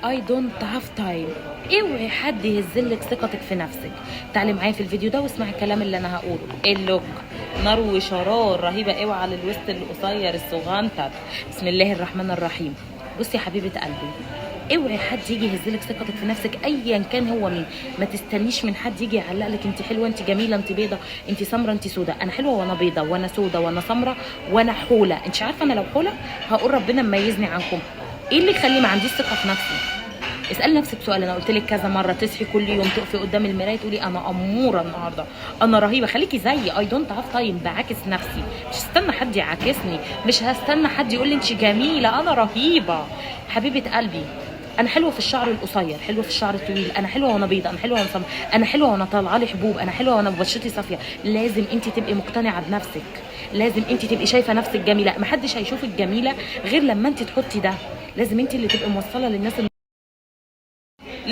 I don't have time. اوعي حد يهزلك ثقتك في نفسك. تعالي معايا في الفيديو ده واسمعي الكلام اللي انا هقوله. اللوك نار وشرار رهيبه قوي على الوسط القصير الصغنطر. بسم الله الرحمن الرحيم. بصي يا حبيبه قلبي، اوعي حد يجي يهزلك ثقتك في نفسك ايا كان هو مين. ما تستنيش من حد يجي يعلق لك انت حلوه، انت جميله، انت بيضه، انت سمره، انت سوده. انا حلوه وانا بيضه وانا سوده وانا سمره وانا حوله. انت عارفه انا لو حوله هقول ربنا مميزني عنكم. ايه اللي يخلي ما عنديش ثقه في نفسي؟ اسالي نفسك سؤال. انا قلت لك كذا مره تصحي كل يوم تقفي قدام المرايه تقولي انا اموره النهارده، انا رهيبه. خليكي زيي. اي دونت هاف تايم. بعاكس نفسي، مش هستنى حد يعاكسني، مش هستنى حد يقول لي انت جميله، انا رهيبه. حبيبه قلبي، انا حلوه في الشعر القصير، حلوه في الشعر الطويل، انا حلوه وانا بيضه، انا حلوه وانا سمراء، انا حلوه وانا طالعه لي حبوب، انا حلوه وانا بشرتي صافيه. لازم انت تبقي مقتنعه بنفسك، لازم انت تبقي شايفه نفسك جميله. محدش هيشوفك جميله غير لما انت تحطي ده. لازم انت اللي تبقي موصله للناس اللي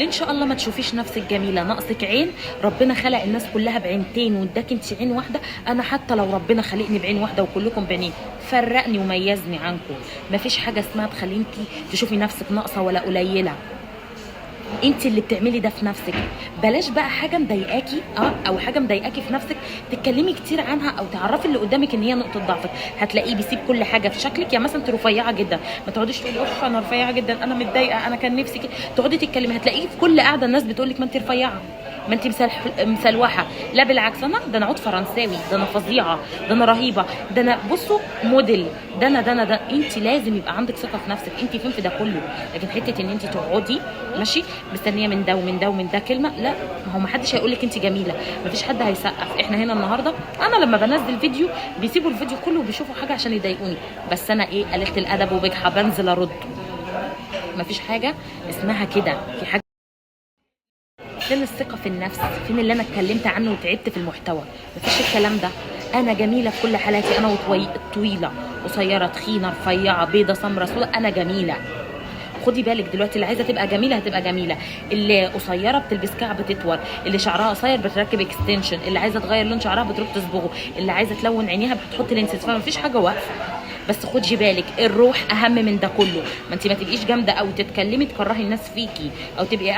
ان شاء الله ما تشوفيش نفسك جميله. ناقصك عين. ربنا خلق الناس كلها بعينتين واداك انت عين واحده. انا حتى لو ربنا خلقني بعين واحده وكلكم بعينين، فرقني وميزني عنكم. مفيش حاجه اسمها تخلي انت تشوفي نفسك ناقصه ولا قليله. انت اللي بتعملي ده في نفسك. بلاش بقى حاجه مضايقاكي او حاجه مضايقاكي في نفسك تتكلمي كتير عنها او تعرفي اللي قدامك ان هي نقطه ضعفك. هتلاقيه بيسيب كل حاجه في شكلك. يا مثلا انت رفيعه جدا، ما تقعديش تقولي اوف انا رفيعه جدا، انا متضايقه، انا كان نفسي كده. تقعدي تتكلمي، هتلاقيه في كل قعده الناس بتقول لك ما انت رفيعه، ما انت مسلوحه. لا بالعكس، ده انا عود فرنساوي، ده انا فظيعه، ده انا رهيبه، ده انا بصوا موديل، ده انت لازم يبقى عندك ثقه في نفسك. انت فين في ده كله؟ لكن حته ان انت تقعدي ماشي مستنيه من ده ومن ده ومن ده كلمه، لا. ما هو ما حدش هيقول لك انت جميله، ما فيش حد هيسقف. احنا هنا النهارده انا لما بنزل فيديو بيسيبوا الفيديو كله وبيشوفوا حاجه عشان يضايقوني، بس انا ايه؟ قلة الادب وبجحه بنزل ارد. ما فيش حاجه اسمها كده. في حاجه، فين الثقه في النفس؟ فين اللي انا اتكلمت عنه وتعبت في المحتوى؟ مفيش الكلام ده. انا جميله في كل حالاتي. انا طويله، قصيره، تخينه، رفيعه، بيضه، سمراء، سوداء، انا جميله. خدي بالك دلوقتي، اللي عايزه تبقى جميله هتبقى جميله. اللي قصيره بتلبس كعب تطول، اللي شعرها قصير بتركب اكستنشن، اللي عايزه تغير لون شعرها بتروح تصبغه، اللي عايزه تلون عينيها بتحط لينسز. فمفيش حاجه واقفه. بس خدي بالك، الروح اهم من ده كله. ما انت ما تبقيش جامده او تتكلمي تكرهي الناس فيكي، او تبقي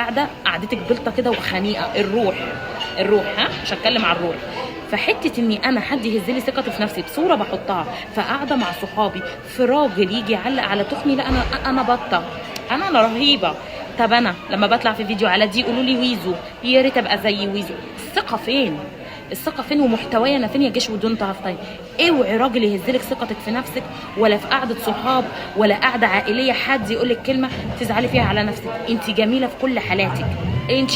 قعدتك بلطه كده وخنيقه. الروح مش هتكلم عن الروح. فحته اني انا حد يهز لي ثقتي في نفسي بصوره بحطها فقاعده مع صحابي، في راجل يجي يعلق على تخني، لا انا بطه، انا رهيبه. طب انا لما بطلع في فيديو على دي يقولوا لي ويزو، يا ريت ابقى زي ويزو. الثقه فين؟ الثقه فين ومحتوايا انا فين يا جيش ودون طرفتين؟ اوعي راجل يهزلك ثقتك في نفسك، ولا في قعده صحاب ولا قعده عائليه حد يقول لك كلمه تزعلي فيها على نفسك. انت جميله في كل حالاتك. انت